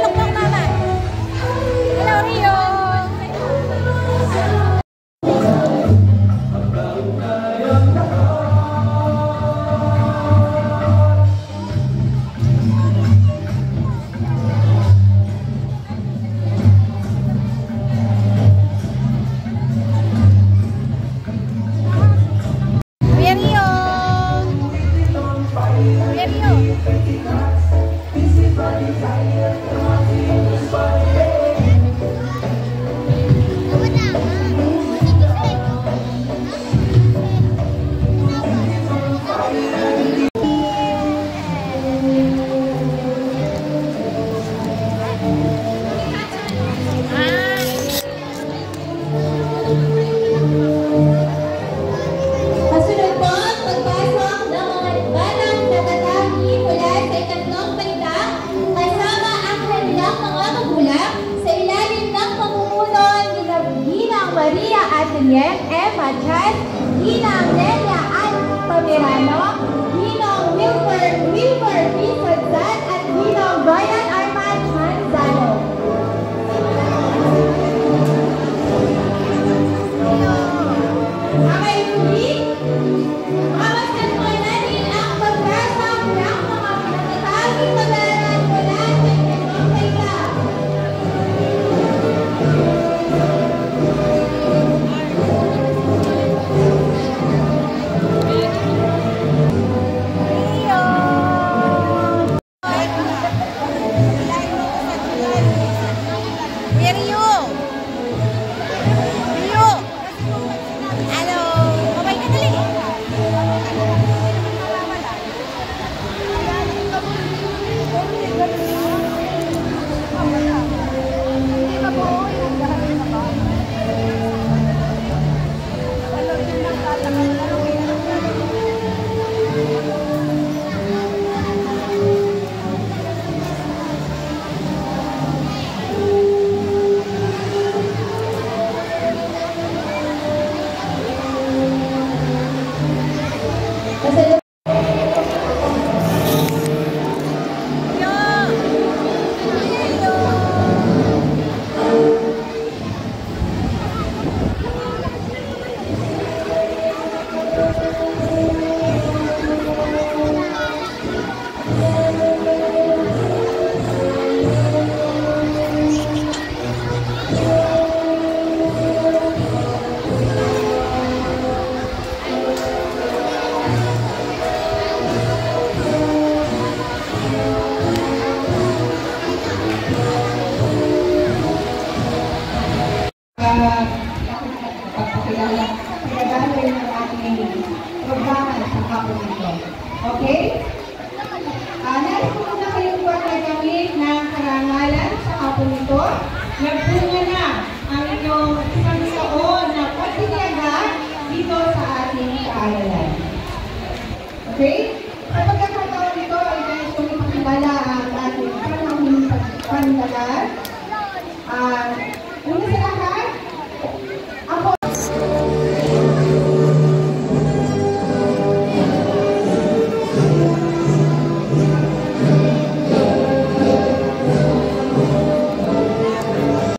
lukmok naman. Hello, Rio. Emma Jan, Ginang Nelia Ann Pomerano, Ginong Wilbur Pisodzan, at Ginong Brian Arman Manzano. Okay, Ruby, awasan mo natin ang pagkasam ng mga pinatataging pag-aaral mula sa inyong kaya. Okay? Nais ko muna kayong pagkagamit ng karangalan sa hapon ito. Nagbunga na ang inyong isang taon na pagtitiyaga dito sa ating kaaralan. Okay?